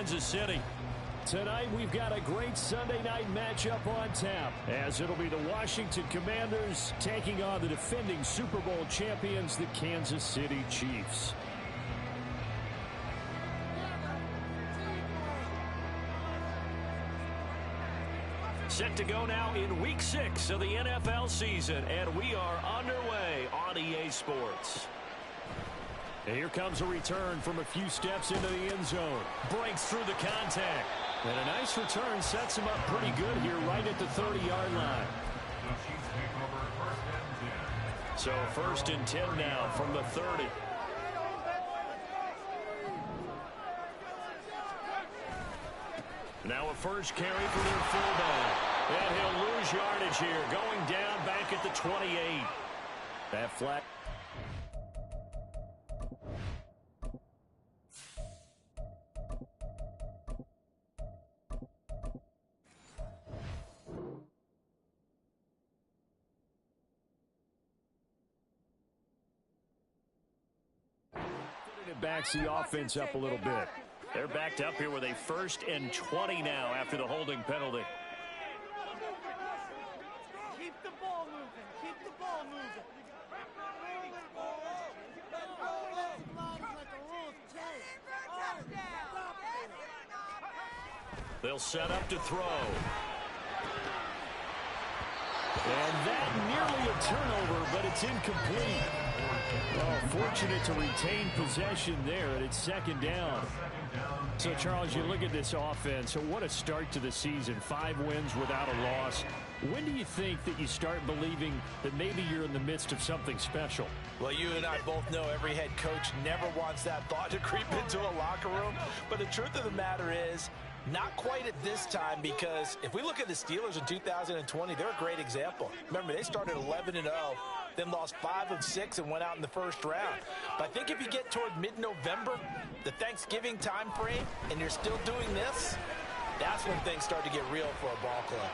Kansas City. Tonight, we've got a great Sunday night matchup on tap, as it'll be the Washington Commanders taking on the defending Super Bowl champions, the Kansas City Chiefs. Set to go now in Week 6 of the NFL season, and we are underway on EA Sports. And here comes a return from a few steps into the end zone. Breaks through the contact. And a nice return sets him up pretty good here right at the 30-yard line. So 1st and 10 now from the 30. Now a first carry for their fullback. And he'll lose yardage here, going down back at the 28. That flat. It backs the offense up a little bit. They're backed up here with a 1st and 20 now after the holding penalty. Keep the ball moving. Keep the ball moving. They'll set up to throw. And that nearly a turnover, but it's incomplete. Oh, fortunate to retain possession there, and it's 2nd down. So, Charles, you look at this offense, so what a start to the season. 5 wins without a loss. When do you think that you start believing that maybe you're in the midst of something special? Well, you and I both know every head coach never wants that thought to creep into a locker room. But the truth of the matter is, not quite at this time, because if we look at the Steelers in 2020, they're a great example. Remember, they started 11-0, then lost 5 of 6 and went out in the 1st round. But I think if you get toward mid-November, the Thanksgiving time frame, and you're still doing this, that's when things start to get real for a ball club.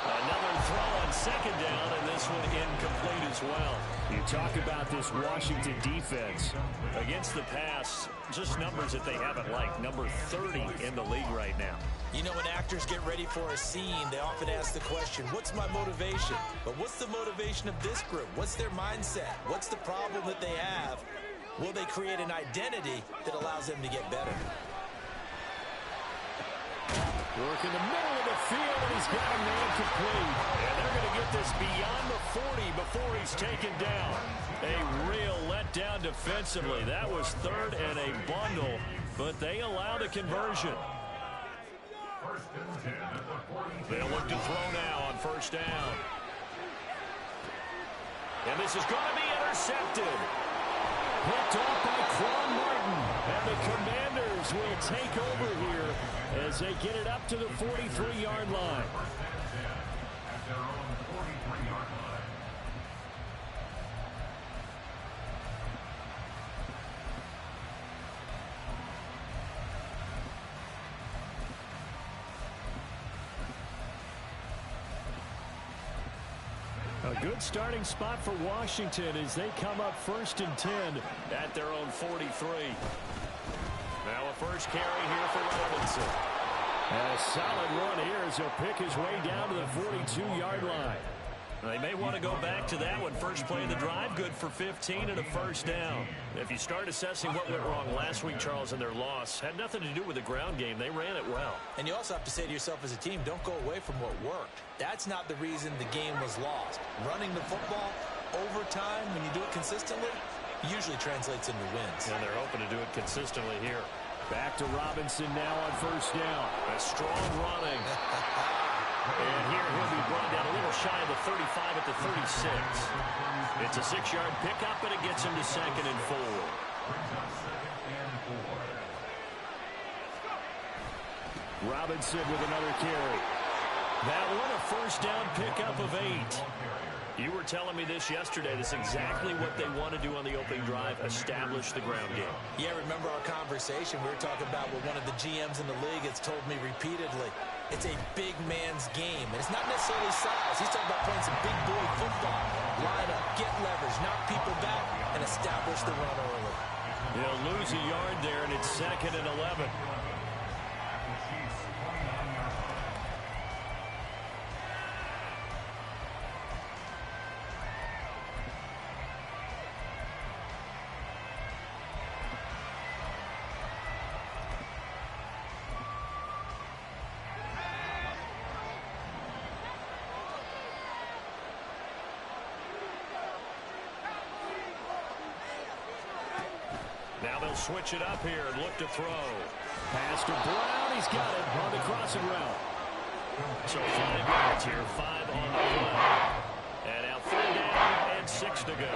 Another throw on 2nd down, and this one incomplete as well. You talk about this Washington defense. Against the pass, just numbers that they haven't liked. Number 30 in the league right now. You know, when actors get ready for a scene, they often ask the question, what's my motivation? But what's the motivation of this group? What's their mindset? What's the problem that they have? Will they create an identity that allows them to get better? Work in the middle of the field, and he's got a man complete. And they're going to get this beyond the 40 before he's taken down. A real letdown defensively. That was 3rd and a bundle, but they allow the conversion. They'll look to throw now on 1st down. And this is going to be intercepted. Picked off by Quan Martin. And the Commanders will take over here as they get it up to the 43-yard line. A good starting spot for Washington as they come up 1st and 10 at their own 43. Now a first carry here for Robinson. And a solid run here as he'll pick his way down to the 42-yard line. They may want to go back to that one. First play of the drive, good for 15 and a 1st down. If you start assessing what went wrong last week, Charles, in their loss, had nothing to do with the ground game. They ran it well. And you also have to say to yourself as a team, don't go away from what worked. That's not the reason the game was lost. Running the football over time, when you do it consistently, usually translates into wins. And they're hoping to do it consistently here. Back to Robinson now on 1st down. A strong running. And here he'll be brought down a little shy of the 35 at the 36. It's a 6-yard pickup, and it gets him to 2nd and 4. Robinson with another carry. That one a 1st down pickup of 8. You were telling me this yesterday. This is exactly what they want to do on the opening drive, establish the ground game. Yeah, remember our conversation? We were talking about what one of the GMs in the league has told me repeatedly. It's a big man's game. And it's not necessarily size. He's talking about playing some big boy football. Line up, get leverage, knock people back, and establish the run early. They'll lose a yard there, and it's 2nd and 11. switch it up here and look to throw. Pass to Brown. He's got it on the crossing route. So 5 yards here, 5 on the play. And now 4 down and 6 to go.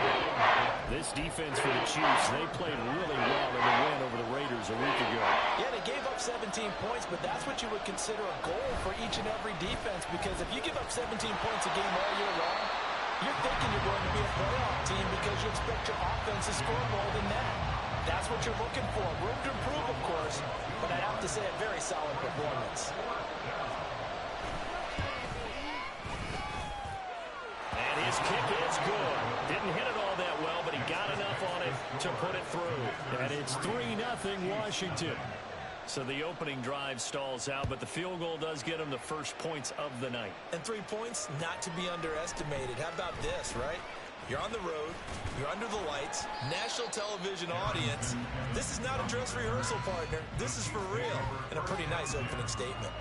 This defense for the Chiefs, they played really well in the win over the Raiders a week ago. Yeah, they gave up 17 points, but that's what you would consider a goal for each and every defense, because if you give up 17 points a game all year long, you're thinking you're going to be a playoff team because you expect your offense to score more than that. That's what you're looking for. Room to improve, of course, but I'd have to say a very solid performance. And his kick is good. Didn't hit it all that well, but he got enough on it to put it through. And it's 3-0 Washington. So the opening drive stalls out, but the field goal does get them the first points of the night. And 3 points, not to be underestimated. How about this, right? You're on the road, you're under the lights, national television audience. This is not a dress rehearsal, partner. This is for real. And a pretty nice opening statement.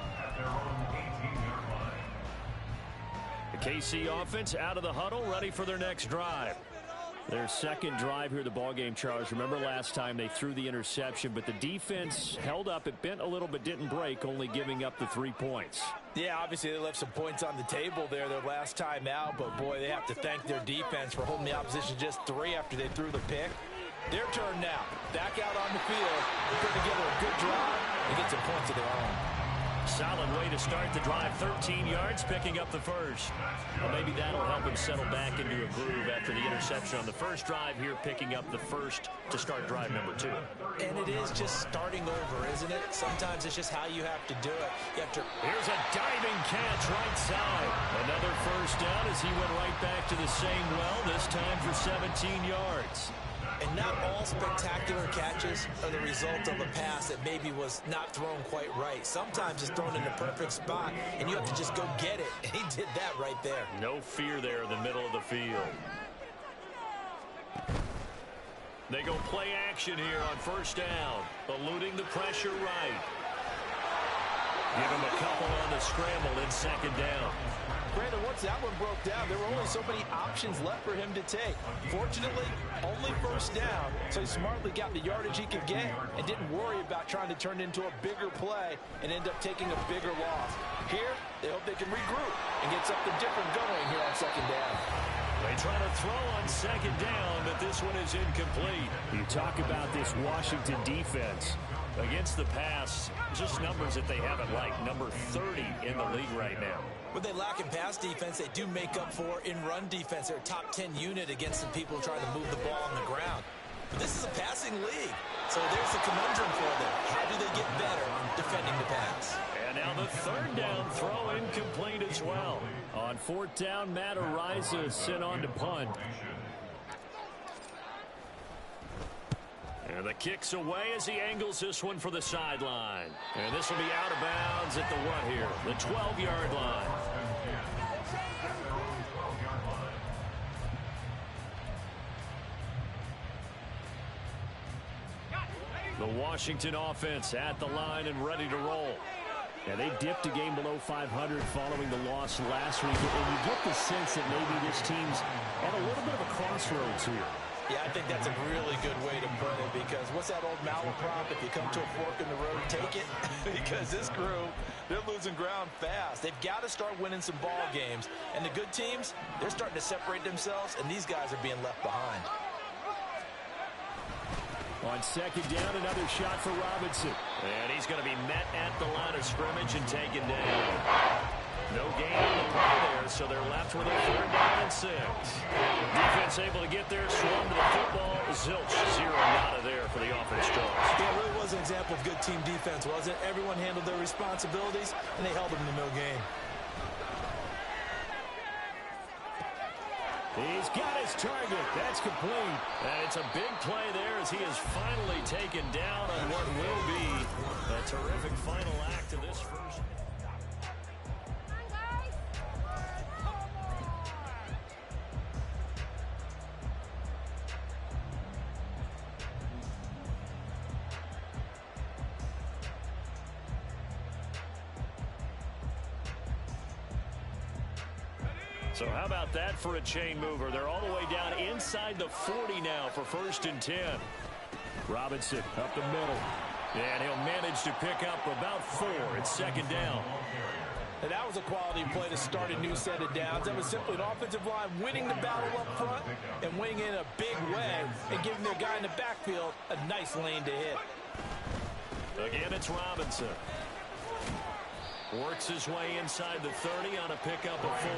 The KC offense out of the huddle, ready for their next drive. Their second drive here, the ballgame, Charles. Remember last time they threw the interception, but the defense held up. It bent a little but didn't break, only giving up the 3 points. Yeah, obviously they left some points on the table there their last time out, but boy, they have to thank their defense for holding the opposition just 3 after they threw the pick. Their turn now. Back out on the field, put together a good drive and get some points of their own. Solid way to start the drive. 13 yards, picking up the first. Well, maybe that'll help him settle back into a groove after the interception on the first drive here, picking up the first to start drive number 2. And it is just starting over, isn't it? Sometimes it's just how you have to do it. You have to... Here's a diving catch right side. Another first down as he went right back to the same well, this time for 17 yards. And not all spectacular catches are the result of a pass that maybe was not thrown quite right. Sometimes it's thrown in the perfect spot, and you have to just go get it. And he did that right there. No fear there in the middle of the field. They go play action here on first down, eluding the pressure right. Give him a couple on the scramble in second down. Brandon, once that one broke down, there were only so many options left for him to take. Fortunately, only first down, so he smartly got the yardage he could get and didn't worry about trying to turn it into a bigger play and end up taking a bigger loss. Here, they hope they can regroup and get something different going here on second down. They try to throw on second down, but this one is incomplete. You talk about this Washington defense. Against the pass, just numbers that they haven't liked. Number 30 in the league right now. What they lack in pass defense, they do make up for in run defense. They're a top 10 unit against the people trying to move the ball on the ground. But this is a passing league, so there's a conundrum for them. How do they get better defending the pass? And now the third down throw incomplete as well. On fourth down, Matt Araiza is sent on to punt. And the kick's away as he angles this one for the sideline. And this will be out of bounds at the what here? The 12-yard line. The Washington offense at the line and ready to roll. And they dipped a game below 500 following the loss last week. And you get the sense that maybe this team's at a little bit of a crossroads here. Yeah, I think that's a really good way to put it, because what's that old malaprop? If you come to a fork in the road, take it. Because this crew, they're losing ground fast. They've got to start winning some ball games. And the good teams, they're starting to separate themselves, and these guys are being left behind. On second down, another shot for Robinson. And he's going to be met at the line of scrimmage and taken down. No gain on the play there, so they're left with a third down and 6. Defense able to get there, swarm to the football. Zilch, 0 nada there for the offense, Charles. Yeah, it really was an example of good team defense, wasn't it? Everyone handled their responsibilities, and they held them to no gain. He's got his target. That's complete. And it's a big play there as he is finally taken down on what will be a terrific final act of this first. So how about that for a chain mover? They're all the way down inside the 40 now for 1st and 10. Robinson up the middle. And he'll manage to pick up about 4. It's second down. And that was a quality play to start a new set of downs. That was simply an offensive line winning the battle up front and winning in a big way and giving their guy in the backfield a nice lane to hit. Again, it's Robinson. Works his way inside the 30 on a pickup of 4.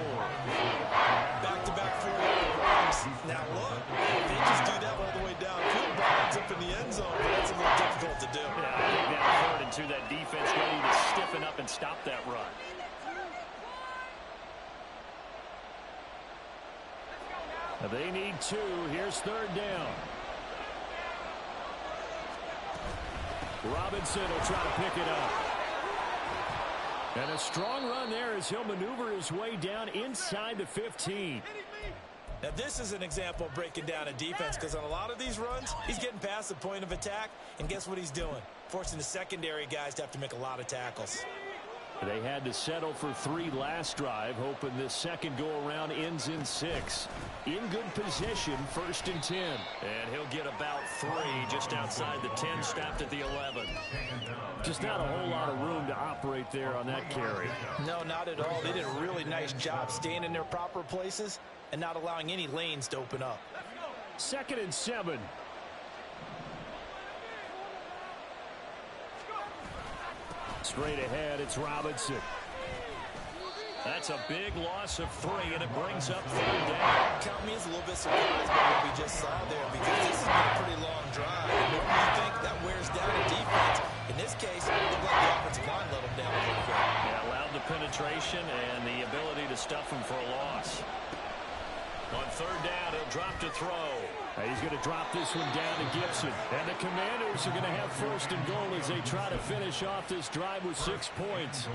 Back-to-back 4-yard runs. Now look, they just do that all the way downfield, ends up in the end zone, but that's a little difficult to do. Yeah, I think that 3rd and 2, that defense ready to stiffen up and stop that run. They need 2. Here's 3rd down. Robinson will try to pick it up. And a strong run there as he'll maneuver his way down inside the 15. Now this is an example of breaking down a defense, because on a lot of these runs, he's getting past the point of attack, and guess what he's doing? Forcing the secondary guys to have to make a lot of tackles. They had to settle for 3 last drive, hoping this second go-around ends in 6. In good position, 1st and 10. And he'll get about 3 just outside the 10, stopped at the 11. Just not a whole lot of room to operate there on that carry. No, not at all. They did a really nice job staying in their proper places and not allowing any lanes to open up. 2nd and 7. Straight ahead, it's Robinson. That's a big loss of 3, and it brings up 3rd down. Count me as a little bit surprised by what we just saw there, because this has been a pretty long drive. Normally you think that wears down a defense. In this case, it looked like the offensive line let him down a little bit. Yeah, allowed the penetration and the ability to stuff him for a loss. On 3rd down, he'll drop to throw. He's going to drop this one down to Gibson. And the Commanders are going to have 1st and goal as they try to finish off this drive with 6 points.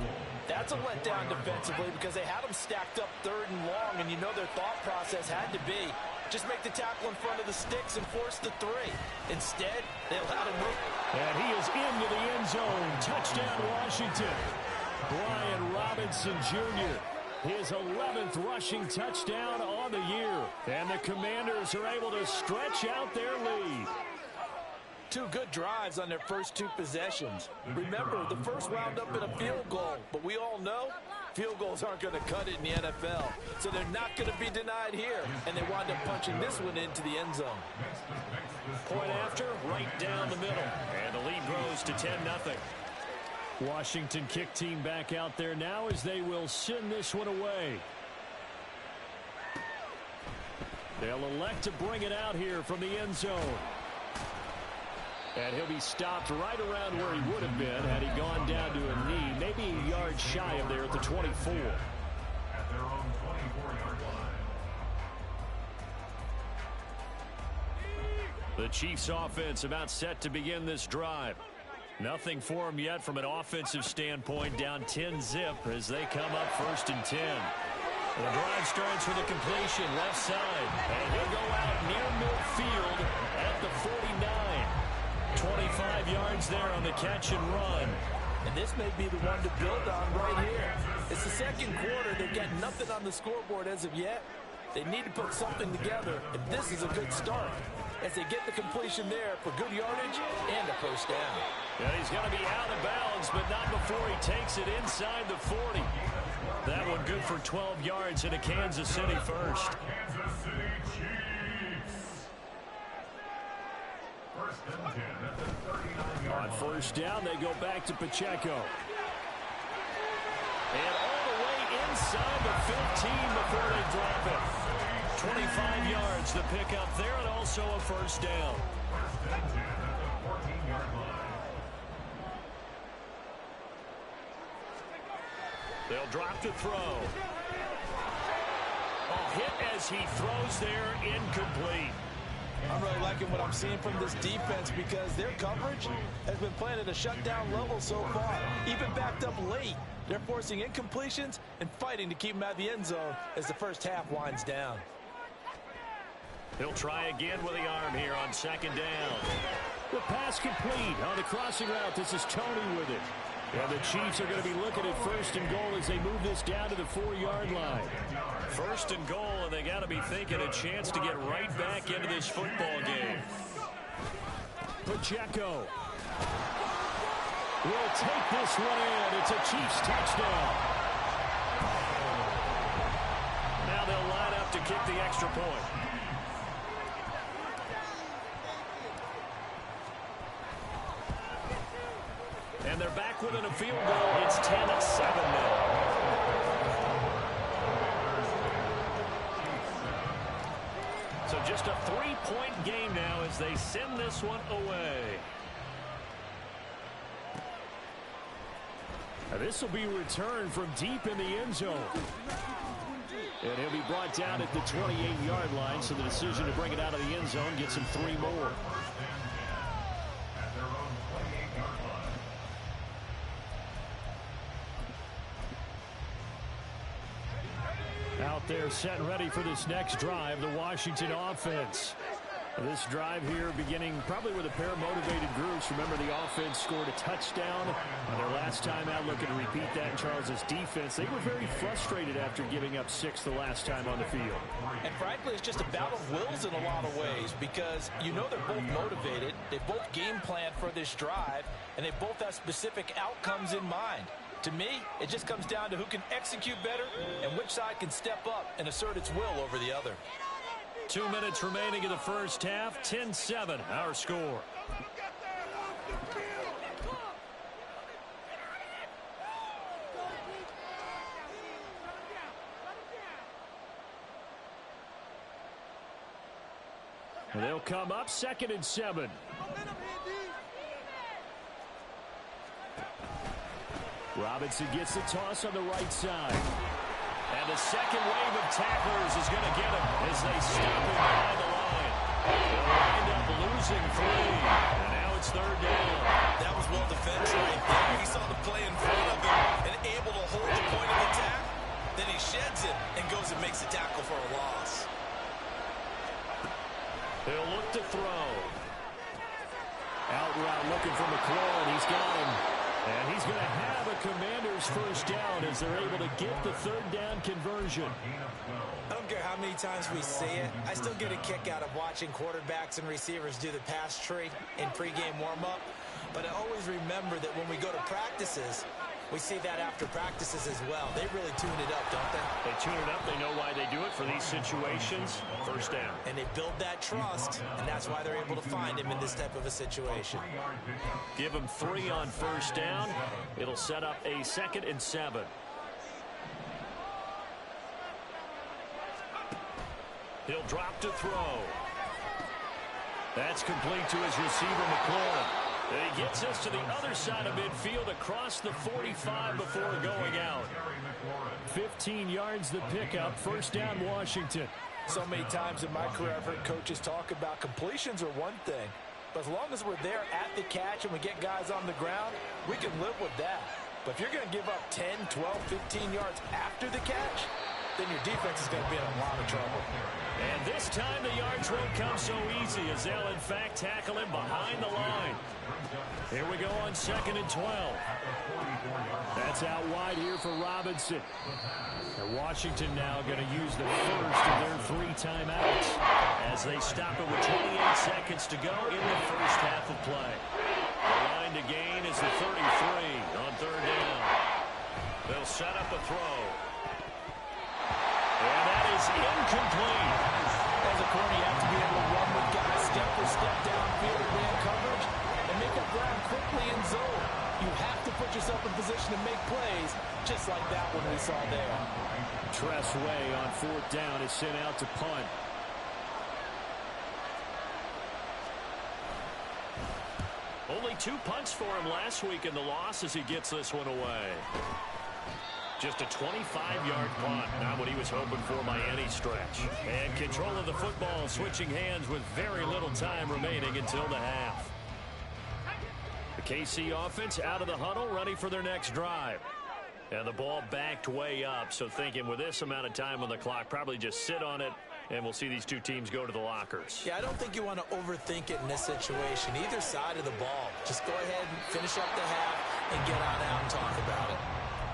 That's a letdown defensively because they had them stacked up 3rd and long, and you know their thought process had to be just make the tackle in front of the sticks and force the 3. Instead, they allowed him move. And he is into the end zone. Touchdown, Washington. Brian Robinson Jr., his 11th rushing touchdown on the year. And the Commanders are able to stretch out their lead. 2 good drives on their first 2 possessions. Remember, the first wound up in a field goal, but we all know field goals aren't going to cut it in the NFL. So they're not going to be denied here, and they wind up punching this one into the end zone. Point after, right down the middle. And the lead grows to 10-0. Washington kick team back out there now as they will send this one away. They'll elect to bring it out here from the end zone. And he'll be stopped right around where he would have been had he gone down to a knee, maybe a yard shy of there at the 24. At their own 24-yard line. The Chiefs offense about set to begin this drive. Nothing for them yet from an offensive standpoint, down 10-0 as they come up 1st and 10. The drive starts with a completion left side, and he'll go out near midfield at the 49. 25 yards there on the catch and run. And this may be the one to build on right here. It's the second quarter. They've got nothing on the scoreboard as of yet. They need to put something together, and this is a good start as they get the completion there for good yardage and a 1st down. Yeah, he's going to be out of bounds, but not before he takes it inside the 40. That one good for 12 yards and a Kansas City first. Kansas City Chiefs. 1st and 10 at the 39-yard On line. 1st down, they go back to Pacheco. And all the way inside the 15 before they drop it. 25 yards the pickup there, and also a 1st down. 1st and 10 at the 14-yard line. They'll drop to throw. A hit as he throws there, incomplete. I'm really liking what I'm seeing from this defense because their coverage has been playing at a shutdown level so far. Even backed up late, they're forcing incompletions and fighting to keep them out of the end zone as the first half winds down. He'll try again with the arm here on 2nd down. The pass complete on the crossing route. This is Tony with it. And the Chiefs are going to be looking at 1st and goal as they move this down to the 4-yard line. 1st and goal, and they got to be thinking a chance to get right back into this football game. Pacheco will take this one in. It's a Chiefs touchdown. Now they'll line up to kick the extra point. And they're back within a field goal. It's 10-7 now. So just a 3-point game now as they send this one away. Now this will be returned from deep in the end zone. And he'll be brought down at the 28-yard line, so the decision to bring it out of the end zone gets him 3 more. Out there set and ready for this next drive, the Washington offense. This drive here beginning probably with a pair of motivated groups. Remember, the offense scored a touchdown on their last time out, looking to repeat that in Charles' defense. They were very frustrated after giving up 6 the last time on the field. And frankly, it's just a battle of wills in a lot of ways because you know they're both motivated. They both game plan for this drive, and they both have specific outcomes in mind. To me, it just comes down to who can execute better and which side can step up and assert its will over the other. 2 minutes remaining in the first half. 10-7, our score. And they'll come up 2nd and 7. Robinson gets the toss on the right side. And the second wave of tacklers is going to get him as they stop him behind the line. They'll wind up losing 3. And now it's 3rd down. That was well defended right there. He saw the play in front of him and able to hold the point of attack. Then he sheds it and goes and makes a tackle for a loss. They'll look to throw. Out route looking for McLaurin. He's got him. And he's going to have a Commanders first down as they're able to get the 3rd down conversion. I don't care how many times we see it. I still get a kick out of watching quarterbacks and receivers do the pass tree in pregame warm-up. But I always remember that when we go to practices, we see that after practices as well. They really tune it up, don't they? They tune it up. They know why they do it for these situations. First down. And they build that trust, and that's why they're able to find him in this type of a situation. Give him 3 on first down. It'll set up a 2nd and 7. He'll drop to throw. That's complete to his receiver, McLaurin. And he gets us to the other side of midfield across the 45 before going out. 15 yards the pickup. First down, Washington. So many times in my career, I've heard coaches talk about completions are one thing. But as long as we're there at the catch and we get guys on the ground, we can live with that. But if you're going to give up 10, 12, 15 yards after the catch, then your defense is going to be in a lot of trouble. And this time the yards won't come so easy as they'll, in fact, tackle him behind the line. Here we go on 2nd and 12. That's out wide here for Robinson. And Washington now going to use the first of their 3 timeouts as they stop it with 28 seconds to go in the first half of play. The line to gain is the 33 on 3rd down. They'll set up a throw. And that is incomplete. As a corner, you have to be able to run with guys step for step downfield and man coverage and make up ground quickly in zone. You have to put yourself in position to make plays, just like that one we saw there. Tress Way on 4th down is sent out to punt. Only 2 punts for him last week in the loss as he gets this one away. Just a 25-yard punt, not what he was hoping for by any stretch. And control of the football switching hands with very little time remaining until the half. The KC offense out of the huddle, ready for their next drive. And the ball backed way up, so thinking with this amount of time on the clock, probably just sit on it, and we'll see these 2 teams go to the lockers. Yeah, I don't think you want to overthink it in this situation. Either side of the ball. Just go ahead and finish up the half and get on out and talk about it.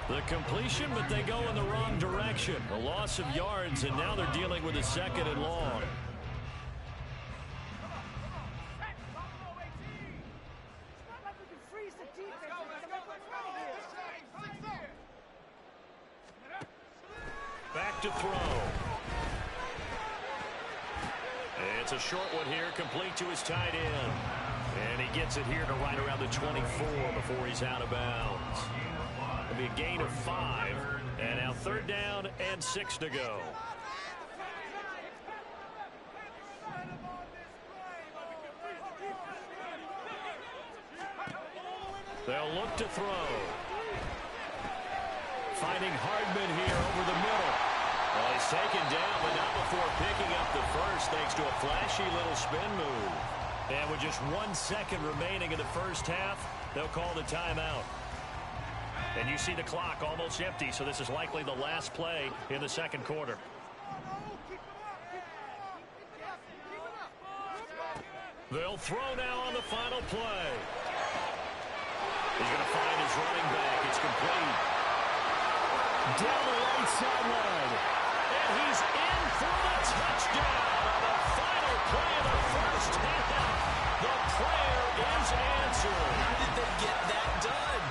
The completion, but they go in the wrong direction. A loss of yards, and now they're dealing with a 2nd and long. to throw. It's a short one here, complete to his tight end. And he gets it here to right around the 24 before he's out of bounds. It'll be a gain of 5. And now 3rd down and 6 to go. They'll look to throw. Finding Hardman here over the middle. Well, he's taken down, but not before picking up the first, thanks to a flashy little spin move. And with just 1 second remaining in the first half, they'll call the timeout. And you see the clock almost empty, so this is likely the last play in the second quarter. They'll throw now on the final play. He's going to find his running back. It's complete. Down the right sideline. And he's in for the touchdown on the final play of the first half. The prayer is answered. How did they get that done?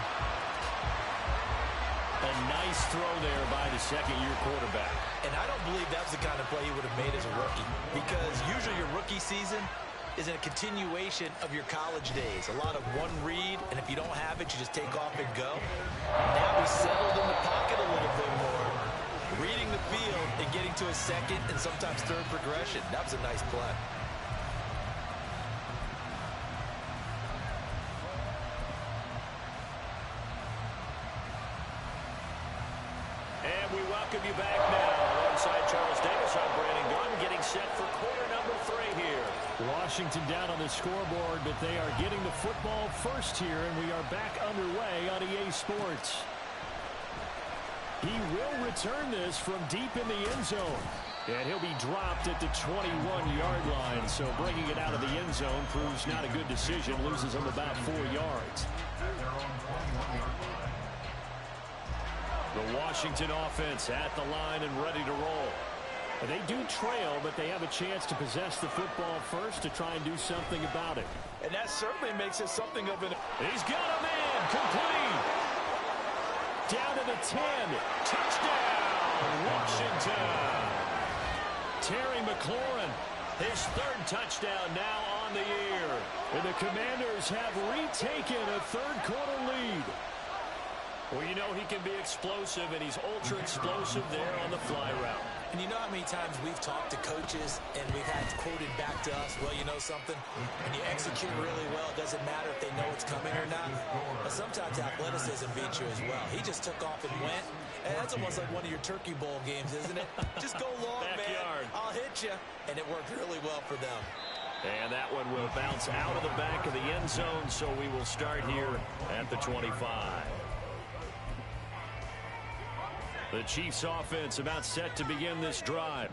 A nice throw there by the second-year quarterback. And I don't believe that's the kind of play he would have made as a rookie, because usually your rookie season is a continuation of your college days. A lot of one read, and if you don't have it, you just take off and go. Now he's settled in the pocket a little bit more, reading the field and getting to a second and sometimes third progression. That was a nice play. And we welcome you back now. Alongside Charles Davis, I'm Brandon Gunn, getting set for quarter number 3 here. Washington down on the scoreboard, but they are getting the football first here, and we are back underway on EA Sports. He will return this from deep in the end zone. And he'll be dropped at the 21-yard line, so bringing it out of the end zone proves not a good decision. Loses him about 4 yards. The Washington offense at the line and ready to roll. They do trail, but they have a chance to possess the football first to try and do something about it. And that certainly makes it something of an... He's got a man, complete. Down to the 10. Touchdown, Washington. Terry McLaurin, his 3rd touchdown now on the year. And the Commanders have retaken a third-quarter lead. Well, you know he can be explosive, and he's ultra-explosive there on the fly route. And you know how many times we've talked to coaches and we've had quoted back to us, well, you know something? When you execute really well, it doesn't matter if they know it's coming or not. But sometimes athleticism beats you as well. He just took off and went. And that's almost like one of your Turkey Bowl games, isn't it? Just go long, Backyard. man. I'll hit you. And it worked really well for them. And that one will bounce out of the back of the end zone, so we will start here at the 25. The Chiefs offense about set to begin this drive.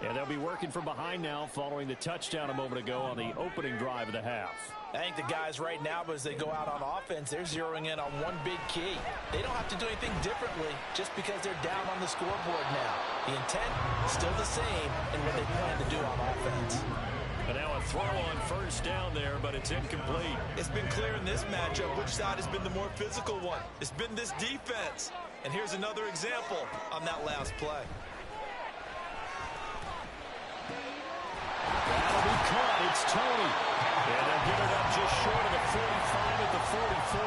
And they'll be working from behind now following the touchdown a moment ago on the opening drive of the half. I think the guys right now, as they go out on offense, they're zeroing in on one big key. They don't have to do anything differently just because they're down on the scoreboard now. The intent is still the same in what they plan to do on offense. And now a throw on first down there, but it's incomplete. It's been clear in this matchup which side has been the more physical one. It's been this defense. And here's another example on that last play. That'll be caught. It's Tony. And they'll give it up just short of the 45 at the 44.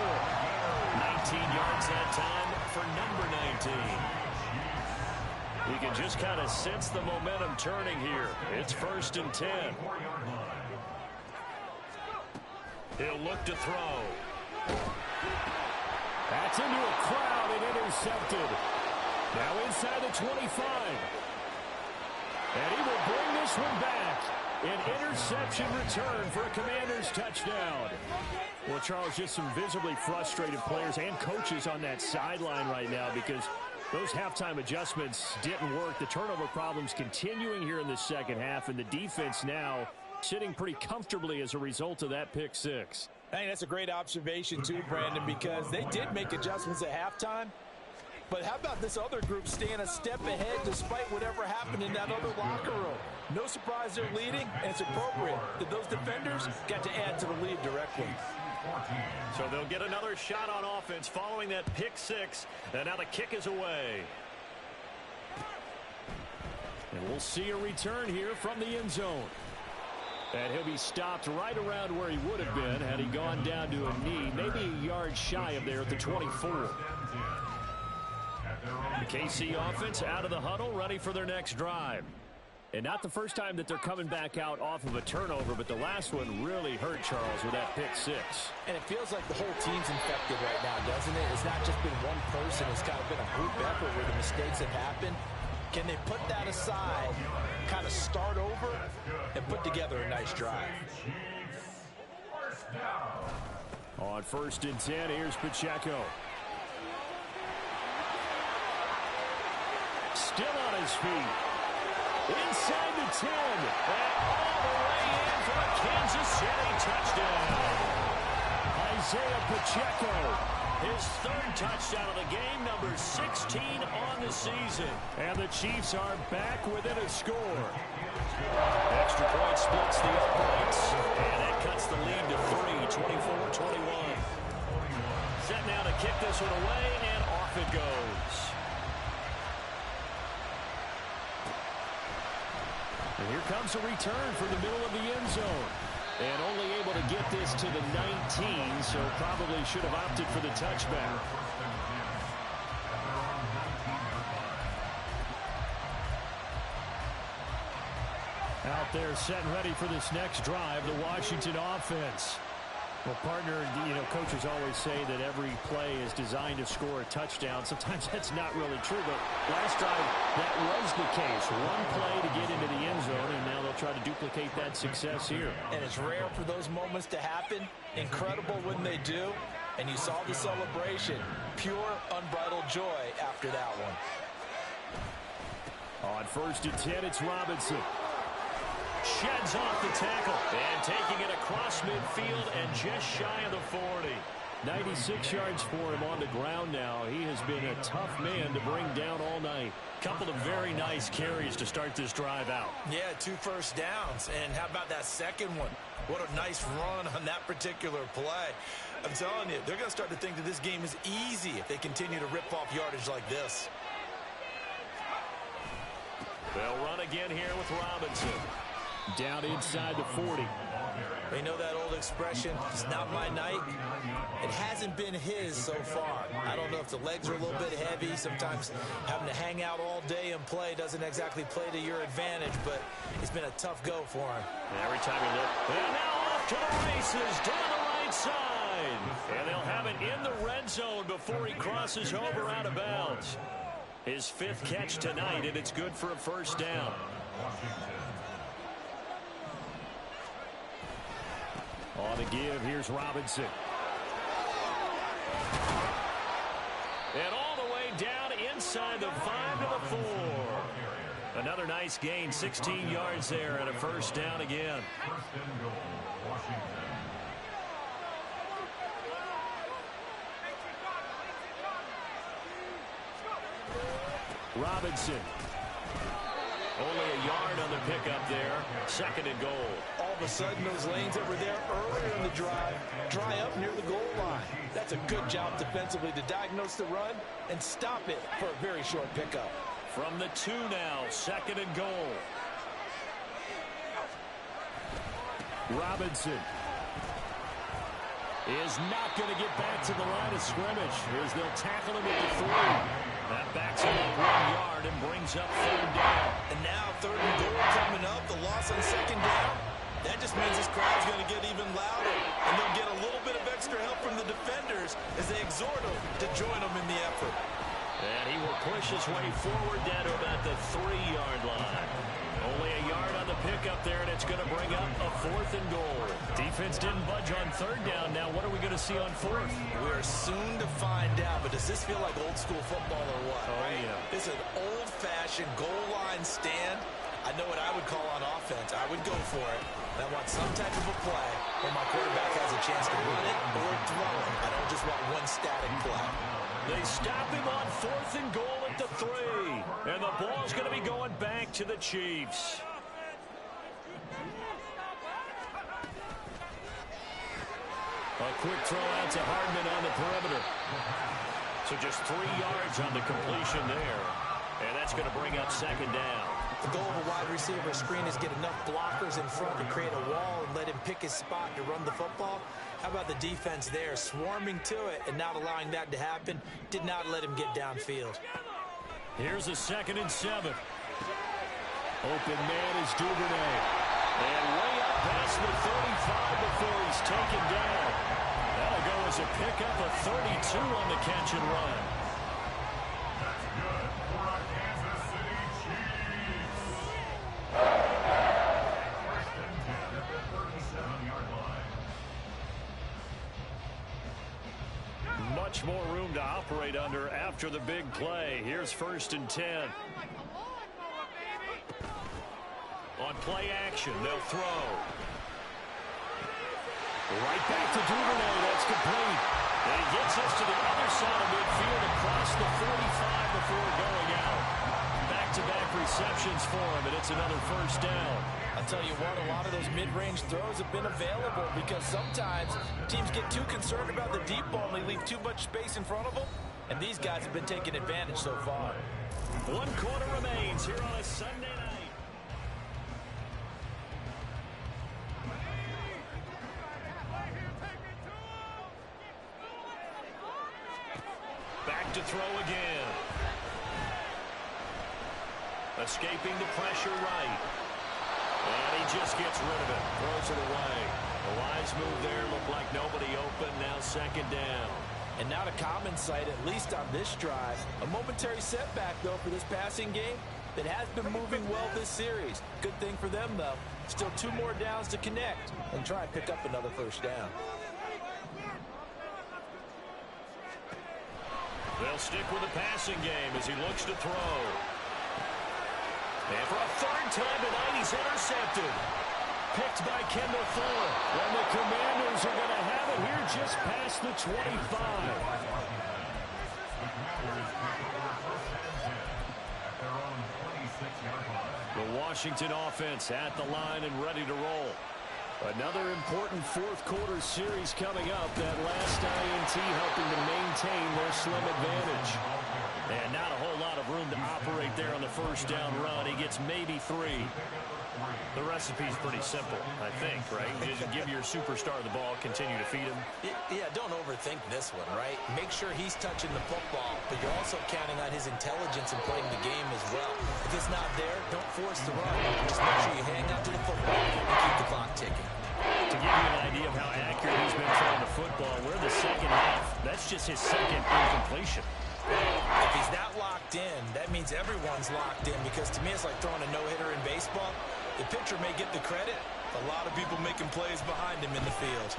19 yards that time for number 19. You can just kind of sense the momentum turning here. It's 1st and 10. He'll look to throw. That's into a crowd and intercepted. Now inside the 25. And he will bring this one back. An interception return for a Commanders touchdown. Well, Charles, just some visibly frustrated players and coaches on that sideline right now because those halftime adjustments didn't work. The turnover problems continuing here in the second half, and the defense now sitting pretty comfortably as a result of that pick six. I think that's a great observation too, Brandon, because they did make adjustments at halftime. But how about this other group staying a step ahead despite whatever happened in that other locker room? No surprise they're leading, and it's appropriate that those defenders got to add to the lead directly. So they'll get another shot on offense following that pick six, and now the kick is away. We'll see a return here from the end zone. And he'll be stopped right around where he would have been had he gone down to a knee, maybe a yard shy of there at the 24. The KC offense out of the huddle, ready for their next drive. And not the first time that they're coming back out off of a turnover, but the last one really hurt Charles with that pick six. And it feels like the whole team's infected right now, doesn't it? It's not just been one person. It's kind of been a group effort where the mistakes have happened. Can they put that aside, kind of start over, and put together a nice drive? On 1st and 10, here's Pacheco. Still on his feet. Inside the 10. And all the way in for a Kansas City touchdown. Isaiah Pacheco. His 3rd touchdown of the game, number 16 on the season. And the Chiefs are back within a score. Extra point splits the uprights. And that cuts the lead to 3, 24-21. Set now to kick this one away, and off it goes. And here comes a return for the middle of the end zone. And only able to get this to the 19, so probably should have opted for the touchback. Out there set and ready for this next drive, the Washington offense. Well, partner, you know, coaches always say that every play is designed to score a touchdown. Sometimes that's not really true, but last drive, that was the case. One play to get into the end zone, and now they'll try to duplicate that success here. And it's rare for those moments to happen. Incredible when they do. And you saw the celebration. Pure, unbridled joy after that one. On 1st and 10, it's Robinson. Sheds off the tackle and taking it across midfield and just shy of the 40. 96 yards for him on the ground now. He has been a tough man to bring down all night. Couple of very nice carries to start this drive out. Yeah, 2 first downs. And how about that second one? What a nice run on that particular play. I'm telling you, they're going to start to think that this game is easy if they continue to rip off yardage like this. They'll run again here with Robinson. Down inside the 40. You know that old expression, it's not my night? It hasn't been his so far. I don't know if the legs are a little bit heavy. Sometimes having to hang out all day and play doesn't exactly play to your advantage, but it's been a tough go for him. Every time you look. And now off to the races down the right side. And they'll have it in the red zone before he crosses over out of bounds. His 5th catch tonight, and it's good for a first down. On the give, here's Robinson. And all the way down inside the 5 to the 4. Another nice gain, 16 yards there, and a first down again. Robinson. Only a yard on the pickup there. 2nd and goal. All of a sudden, those lanes that were there earlier in the drive dry up near the goal line. That's a good job defensively to diagnose the run and stop it for a very short pickup. From the 2 now, 2nd and goal. Robinson is not going to get back to the line of scrimmage as they'll tackle him at the 3. That backs him up 1 yard and brings up 3rd down. And now 3rd and goal coming up. The loss on 2nd down. That just means this crowd's going to get even louder. And they'll get a little bit of extra help from the defenders as they exhort them to join them in the effort. And he will push his way forward down to about the 3-yard line. Only a yard on the pickup there, and it's going to bring up a 4th and goal. Defense didn't budge on 3rd down. Now what are we going to see on 4th? We're soon to find out, but does this feel like old school football or what? Oh, right? Yeah. It's an old-fashioned goal line stand. I know what I would call on offense. I would go for it. I want some type of a play where my quarterback has a chance to run it or throw it. I don't just want one static play. They stop him on 4th and goal at the 3. And the ball's going to be going back to the Chiefs. A quick throw out to Hardman on the perimeter. So just 3 yards on the completion there. And that's going to bring up 2nd down. The goal of a wide receiver screen is get enough blockers in front to create a wall and let him pick his spot to run the football. How about the defense there, swarming to it and not allowing that to happen? Did not let him get downfield. Here's a 2nd and 7. Open man is Duvernay. And way up past the 35 before he's taken down. That'll go as a pickup of 32 on the catch and run. That's good for a Kansas City Chiefs. First and 10 at the 37-yard line. Much more room to operate under after the big play. Here's 1st and 10. On play action, they'll throw. Right back to Duvernay. That's complete. And he gets us to the other side of midfield across the 45 before going out. Back-to-back receptions for him, and it's another 1st down. I'll tell you what, a lot of those mid-range throws have been available because sometimes teams get too concerned about the deep ball and they leave too much space in front of them. And these guys have been taking advantage so far. 1 quarter remains here on a Sunday night. Back to throw again. Escaping the pressure right. And he just gets rid of it. Throws it away. The wise move there. Looked like nobody open. Now 2nd down. And not a common sight, at least on this drive. A momentary setback, though, for this passing game that has been moving well this series. Good thing for them, though. Still 2 more downs to connect and try and pick up another 1st down. They'll stick with the passing game as he looks to throw. And for a 3rd time tonight, he's intercepted. Picked by Kendall Fuller. And the Commanders are going to have it here just past the 25. The Commanders pick over 1st and 10 at their own 26-yard line. The Washington offense at the line and ready to roll. Another important 4th quarter series coming up. That last INT helping to maintain their slim advantage. And not a whole lot of room to operate there on the 1st down run. He gets maybe 3. The recipe's pretty simple, I think, right? You just give your superstar the ball, continue to feed him. Yeah, don't overthink this one, right? Make sure he's touching the football, but you're also counting on his intelligence in playing the game as well. If it's not there, don't force the run. Just make sure you hang on to the football and keep the clock ticking. To give you an idea of how accurate he's been throwing the football, we're in the 2nd half. That's just his 2nd incompletion. If he's that locked in, that means everyone's locked in, because to me it's like throwing a no-hitter in baseball. The pitcher may get the credit, a lot of people making plays behind him in the field.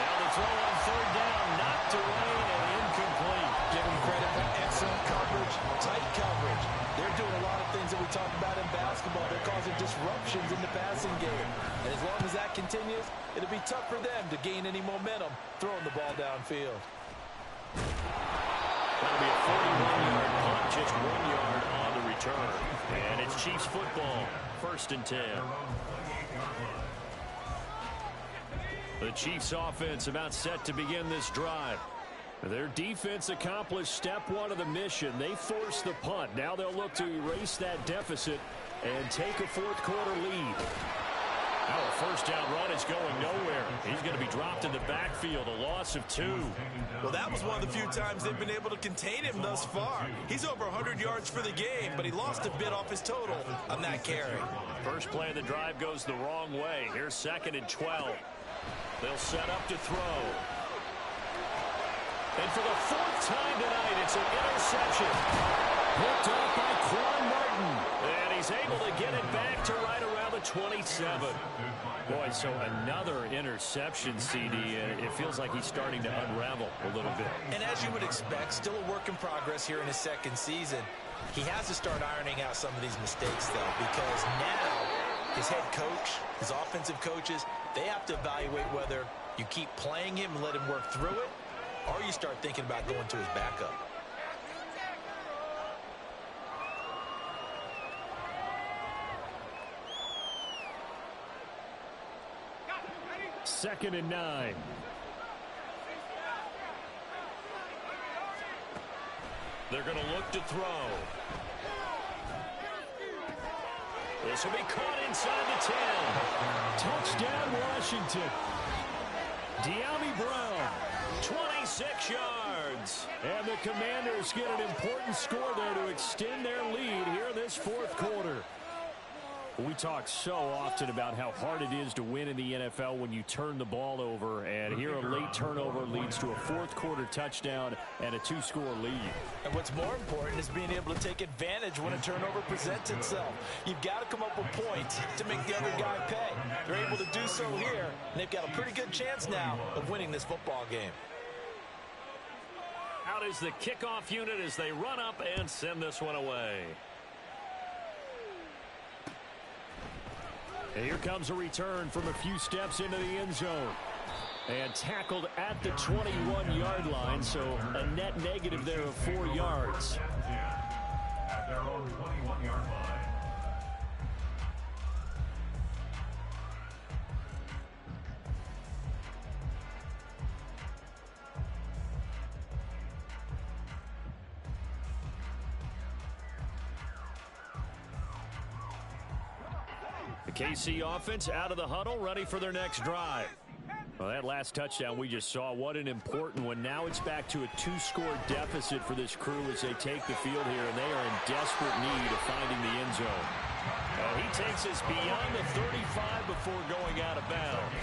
Now the throw on 3rd down, knocked away and incomplete. Give him credit for excellent coverage, tight coverage. They're doing a lot of things that we talk about in basketball. They're causing disruptions in the passing game. And as long as that continues, it'll be tough for them to gain any momentum throwing the ball downfield. That'll be a 41-yard punt, just 1 yard on the return. And it's Chiefs football, 1st and 10. The Chiefs offense about set to begin this drive. Their defense accomplished step 1 of the mission. They forced the punt. Now they'll look to erase that deficit and take a 4th quarter lead. Now a 1st down run is going nowhere. He's going to be dropped in the backfield, a loss of 2. Well, that was one of the few times they've been able to contain him thus far. He's over 100 yards for the game, but he lost a bit off his total on that carry. First play of the drive goes the wrong way. Here's 2nd and 12. They'll set up to throw. And for the 4th time tonight, it's an interception. Picked up by Quan Martin. And he's able to get it back to right around the 27. Boy, so another interception, CD, and it feels like he's starting to unravel a little bit. And as you would expect, still a work in progress here in his 2nd season. He has to start ironing out some of these mistakes, though, because now his head coach, his offensive coaches, they have to evaluate whether you keep playing him and let him work through it, or you start thinking about going to his backup. Second and 9. They're going to look to throw. This will be caught inside the 10. Touchdown, Washington. De'Ami Brown, 26 yards. And the Commanders get an important score there to extend their lead here in this fourth quarter. We talk so often about how hard it is to win in the NFL when you turn the ball over, and here a late turnover leads to a fourth quarter touchdown and a 2-score lead. And what's more important is being able to take advantage when a turnover presents itself. You've got to come up with points to make the other guy pay. They're able to do so here, and they've got a pretty good chance now of winning this football game. Out is the kickoff unit as they run up and send this one away. And here comes a return from a few steps into the end zone. And tackled at the 21-yard line, so a net negative there of 4 yards. At their own 21-yard line. The KC offense out of the huddle, ready for their next drive. Well, that last touchdown we just saw, what an important one. Now it's back to a 2-score deficit for this crew as they take the field here, and they are in desperate need of finding the end zone. He takes us beyond the 35 before going out of bounds.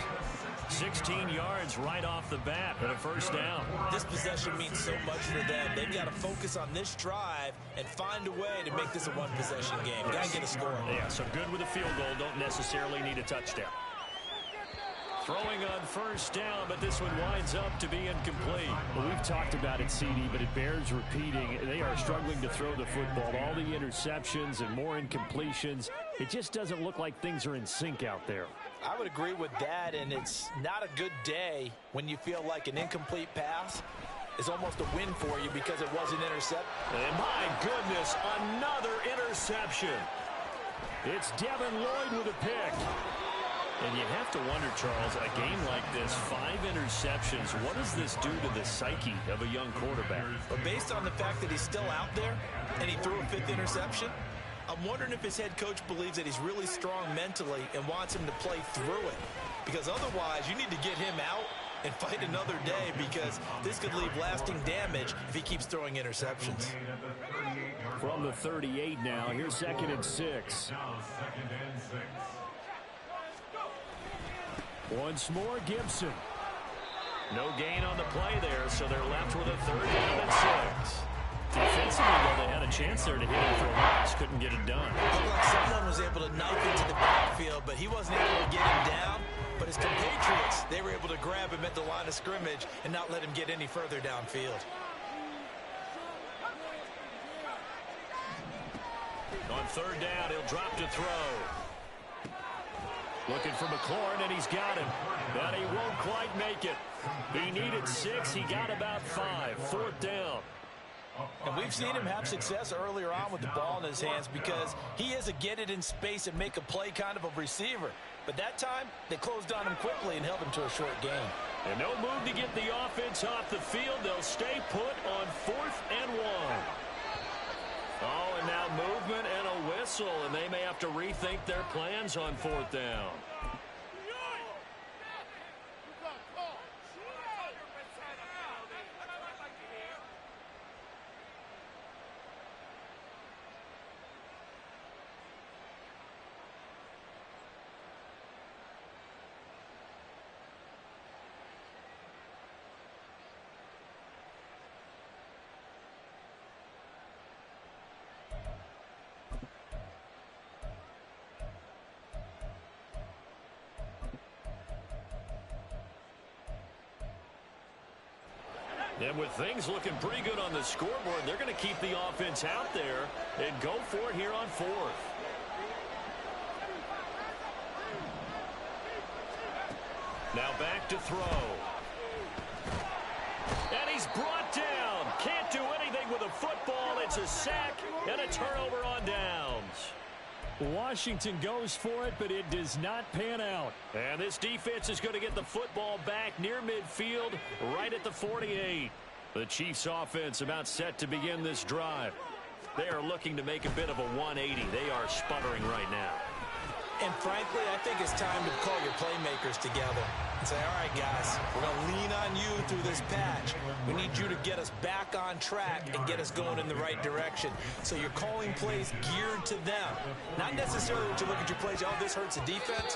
16 yards right off the bat and a first down. This possession means so much for them. They've got to focus on this drive and find a way to make this a one-possession game. Got to get a score. Yeah, so good with a field goal. Don't necessarily need a touchdown. Throwing on first down, but this one winds up to be incomplete. Well, we've talked about it, CD, but it bears repeating. They are struggling to throw the football. All the interceptions and more incompletions. It just doesn't look like things are in sync out there. I would agree with that, and it's not a good day when you feel like an incomplete pass is almost a win for you because it wasn't intercepted. And my goodness, another interception. It's Devin Lloyd with a pick. And you have to wonder, Charles, a game like this, 5 interceptions, what does this do to the psyche of a young quarterback? But based on the fact that he's still out there and he threw a 5th interception, I'm wondering if his head coach believes that he's really strong mentally and wants him to play through it. Because otherwise, you need to get him out and fight another day, because this could leave lasting damage if he keeps throwing interceptions. From the 38 now, here's 2nd and 6. Now 2nd and 6. Once more, Gibson. No gain on the play there, so they're left with a 3rd down and 6. Defensively, though, they had a chance there to hit him for a loss. Couldn't get it done. Looked like someone was able to knife into the backfield, but he wasn't able to get him down. But his compatriots, they were able to grab him at the line of scrimmage and not let him get any further downfield. On 3rd down, he'll drop to throw. Looking for McLaurin, and he's got him. But he won't quite make it. He needed 6. He got about 5. 4th down. And we've seen him have success earlier on with the ball in his hands because he is a get it in space and make a play kind of a receiver. But that time, they closed on him quickly and held him to a short gain. And no move to get the offense off the field. They'll stay put on 4th and 1. Oh, and now movement and a whistle, and they may have to rethink their plans on 4th down. And with things looking pretty good on the scoreboard, they're going to keep the offense out there and go for it here on 4th. Now back to throw. And he's brought down. Can't do anything with a football. It's a sack and a turnover on downs. Washington goes for it, but it does not pan out. And this defense is going to get the football back near midfield, right at the 48. The Chiefs offense about set to begin this drive. They are looking to make a bit of a 180. They are sputtering right now. And frankly, I think it's time to call your playmakers together and say, all right, guys, we're going to lean on you through this patch. We need you to get us back on track and get us going in the right direction. So you're calling plays geared to them. Not necessarily that you look at your plays, oh, this hurts the defense.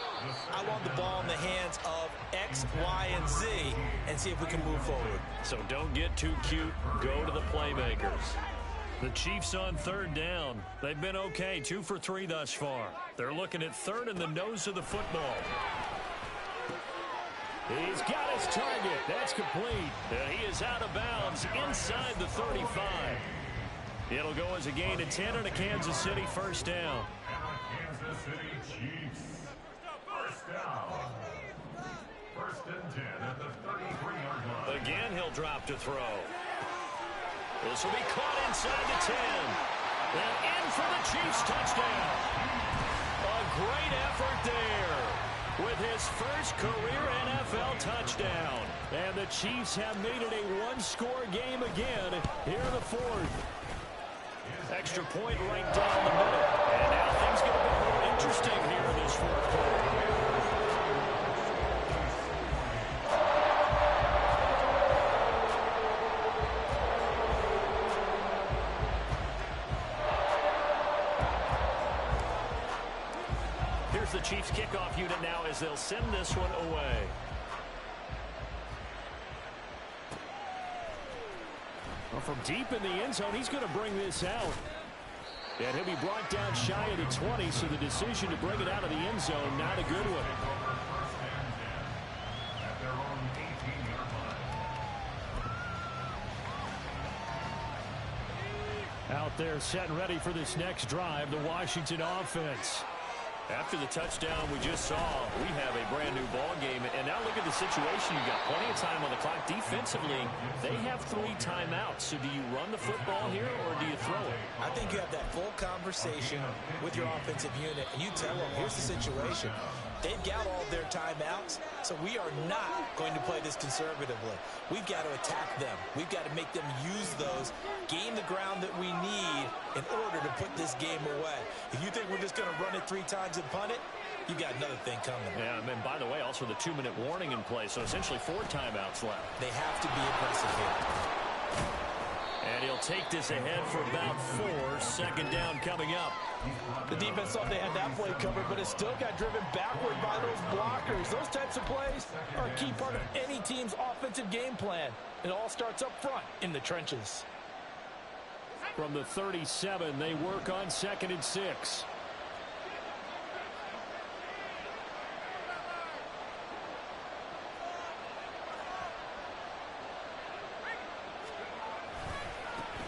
I want the ball in the hands of X, Y, and Z and see if we can move forward. So don't get too cute. Go to the playmakers. The Chiefs on third down. They've been okay, 2 for 3 thus far. They're looking at third and the nose of the football. He's got his target. That's complete. He is out of bounds inside the 35. It'll go as a gain of 10 and a Kansas City first down. Kansas City Chiefs. First down. First and 10 at the 33-yard line. Again, he'll drop to throw. This will be caught inside the 10. And in for the Chiefs touchdown. A great effort there with his first career NFL touchdown. And the Chiefs have made it a one-score game again here in the fourth. Extra point right down the middle. And now things get a bit more interesting here in this fourth quarter. The Chiefs kickoff unit now as they'll send this one away. Well, from deep in the end zone, he's going to bring this out. And he'll be brought down shy of the 20, so the decision to bring it out of the end zone, not a good one. At their own 18-yard line. Out there set and ready for this next drive, the Washington offense. After the touchdown we just saw, we have a brand new ball game. And now look at the situation. You've got plenty of time on the clock. Defensively, they have 3 timeouts. So do you run the football here or do you throw it? I think you have that full conversation with your offensive unit, and you tell them, here's the situation. They've got all their timeouts, so we are not going to play this conservatively. We've got to attack them. We've got to make them use those, gain the ground that we need in order to put this game away. If you think we're just going to run it 3 times and punt it, you've got another thing coming. Yeah, and by the way, also the 2-minute warning in play, so essentially 4 timeouts left. They have to be aggressive here. And he'll take this ahead for about 4. Second down coming up. The defense thought they had that play covered, but it still got driven backward by those blockers. Those types of plays are a key part of any team's offensive game plan. It all starts up front in the trenches. From the 37, they work on 2nd and 6.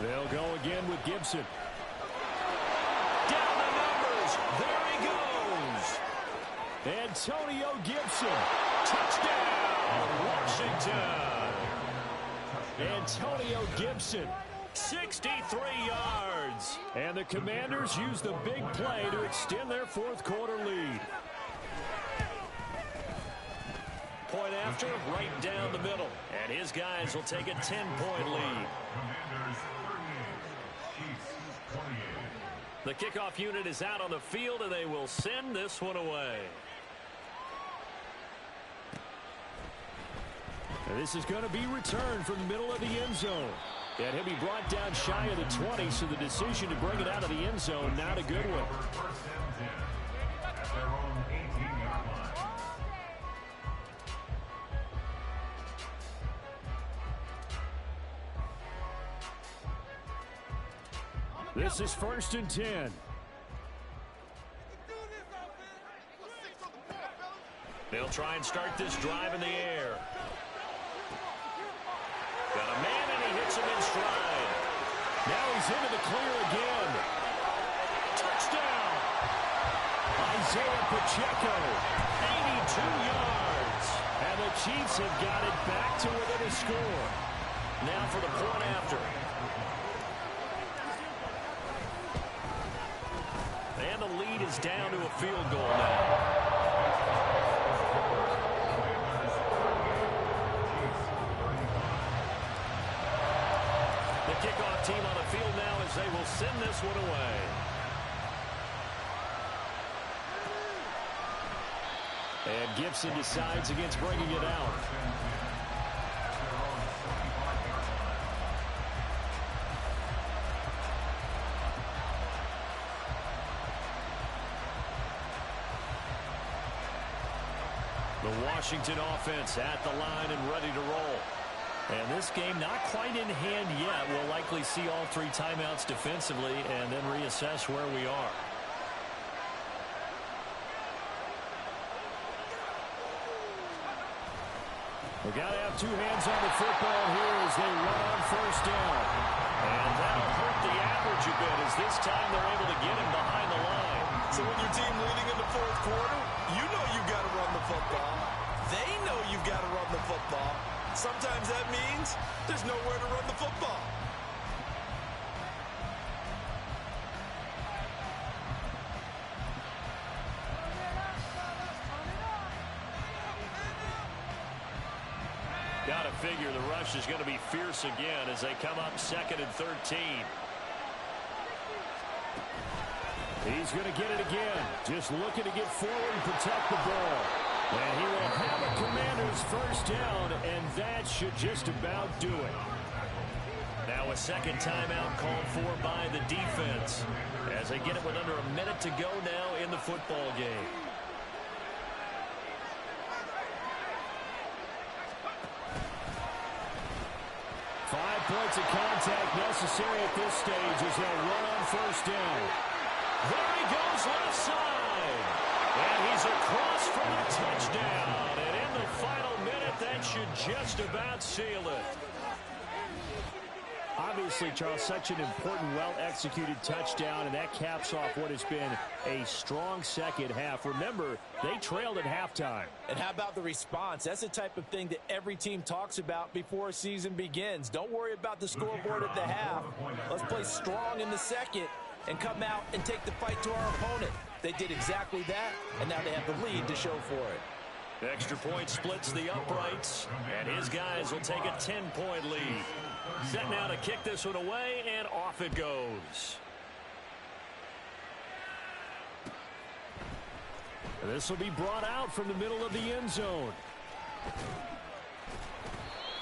They'll go again with Gibson. Down the numbers. There he goes. Antonio Gibson. Touchdown, Washington. Antonio Gibson, 63 yards. And the Commanders use the big play to extend their fourth quarter lead. Point after, right down the middle. And his guys will take a 10-point lead. Commanders 38, Chiefs 28. The kickoff unit is out on the field, and they will send this one away. And this is going to be returned from the middle of the end zone. And he'll be brought down shy of the 20, so the decision to bring it out of the end zone, not a good one. First and 10 at their own 18-yard line. This is 1st and 10. They'll try and start this drive in the air. Got a man, and he hits him in stride. Now he's into the clear again. Touchdown! Isaiah Pacheco, 82 yards. And the Chiefs have got it back to within a score. Now for the point after. And the lead is down to a field goal now. kickoff team on the field now as they will send this one away. And Gibson decides against bringing it out. The Washington offense at the line and ready to roll. And this game not quite in hand yet. We'll likely see all 3 timeouts defensively and then reassess where we are. We've got to have 2 hands on the football here as they run on first down. And that'll hurt the average a bit as this time they're able to get him behind the line. So when your team leading in the fourth quarter, you know you've got to run the football. They know you've got to run the football. Sometimes that means there's nowhere to run the football. Got to figure the rush is going to be fierce again as they come up 2nd and 13. He's going to get it again. Just looking to get forward and protect the ball. And he will have a Commanders first down, and that should just about do it. Now a second timeout called for by the defense as they get it with under a minute to go now in the football game. Five points of contact necessary at this stage as they'll run on first down. There he goes left side. And he's across for a touchdown. And in the final minute, that should just about seal it. Obviously, Charles, such an important, well-executed touchdown, and that caps off what has been a strong second half. Remember, they trailed at halftime. And how about the response? That's the type of thing that every team talks about before a season begins. Don't worry about the scoreboard at the half. Let's play strong in the second and come out and take the fight to our opponent. They did exactly that, and now they have the lead to show for it. Extra point splits the uprights, and his guys will take a 10-point lead. Set now to kick this one away, and off it goes. This will be brought out from the middle of the end zone.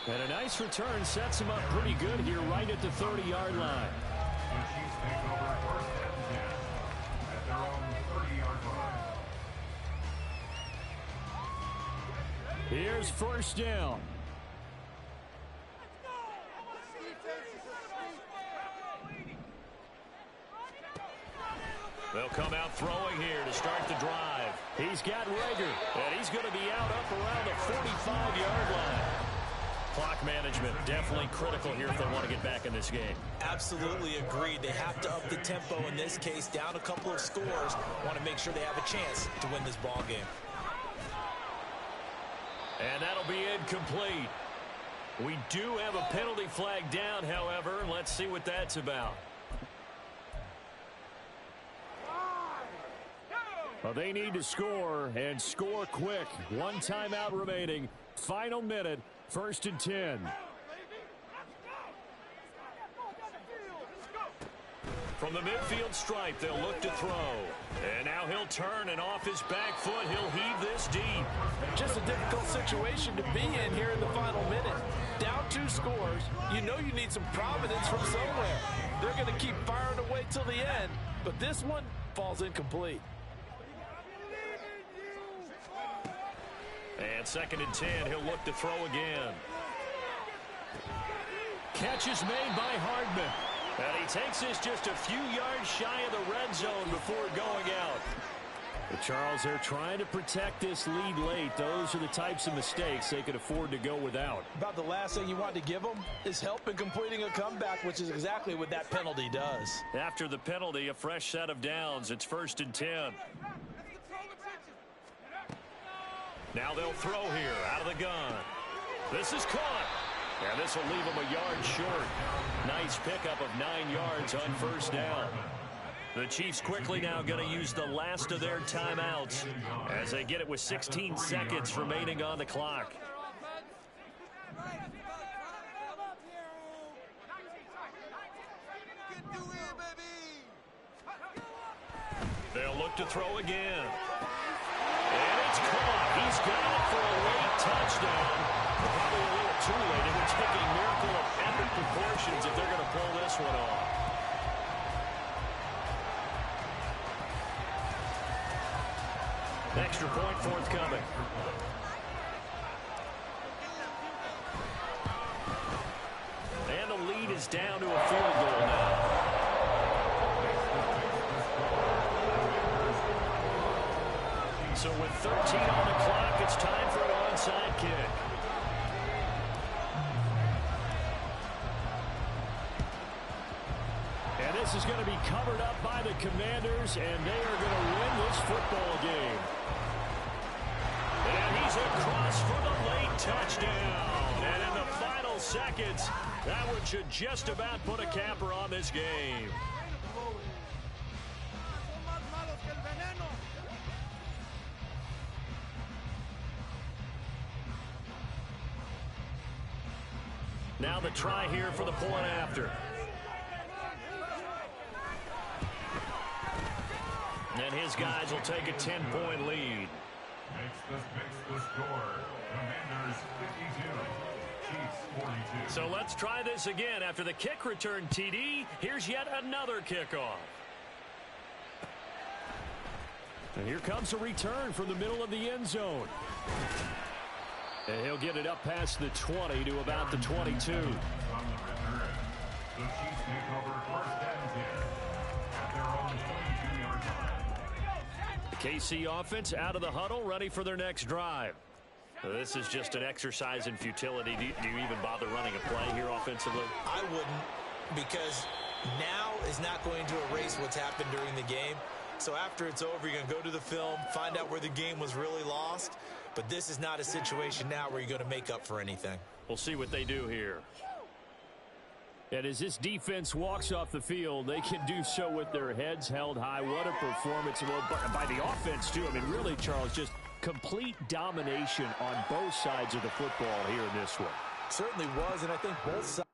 And a nice return sets him up pretty good here right at the 30-yard line. The Chiefs take over 1st and 10 at their own 30-yard line. Here's first down. They'll come out throwing here to start the drive. He's got Rager, and he's going to be out up around the 45-yard line. Clock management definitely critical here if they want to get back in this game. Absolutely agreed. They have to up the tempo in this case, down a couple of scores. Want to make sure they have a chance to win this ball game. And that'll be incomplete. We do have a penalty flag down, however. Let's see what that's about. Well, they need to score, and score quick. One timeout remaining. Final minute, 1st and 10. From the midfield stripe, they'll look to throw. And now he'll turn, and off his back foot, he'll heave this deep. Just a difficult situation to be in here in the final minute. Down 2 scores, you know you need some providence from somewhere. They're going to keep firing away till the end, but this one falls incomplete. And 2nd and 10, he'll look to throw again. Catch is made by Hardman. And he takes this just a few yards shy of the red zone before going out. But Charles, they're trying to protect this lead late. Those are the types of mistakes they could afford to go without. About the last thing you want to give them is help in completing a comeback, which is exactly what that penalty does. After the penalty, a fresh set of downs. It's 1st and 10. Now they'll throw here out of the gun. This is caught. And this will leave them a yard short. Nice pickup of 9 yards on first down. The Chiefs quickly now going to use the last of their timeouts as they get it with 16 seconds remaining on the clock. They'll look to throw again. And it's caught. He's got it for a late touchdown. Probably a little too late. It would take a miracle of epic proportions if they're going to pull this one off. Extra point forthcoming. And the lead is down to a field goal now. So with 13 on the clock, it's time for an onside kick. And this is going to be covered up by the Commanders, and they are going to win this football game. And he's across for the late touchdown. And in the final seconds, that one should just about put a capper on this game. Now the try here for the point after. And his guys will take a 10-point lead. Makes the score. Commanders 52, Chiefs 42. So let's try this again. After the kick return TD, here's yet another kickoff. And here comes a return from the middle of the end zone. And he'll get it up past the 20 to about the 22. On the return, the Chiefs take over first and 10 at their own 22-yard line. KC offense out of the huddle, ready for their next drive. This is just an exercise in futility. Do you even bother running a play here offensively? I wouldn't, because now is not going to erase what's happened during the game. So after it's over, you're going to go to the film, find out where the game was really lost. But this is not a situation now where you're going to make up for anything. We'll see what they do here. And as this defense walks off the field, they can do so with their heads held high. What a performance by the offense, too. I mean, really, Charles, just complete domination on both sides of the football here in this one. Certainly was, and I think both sides.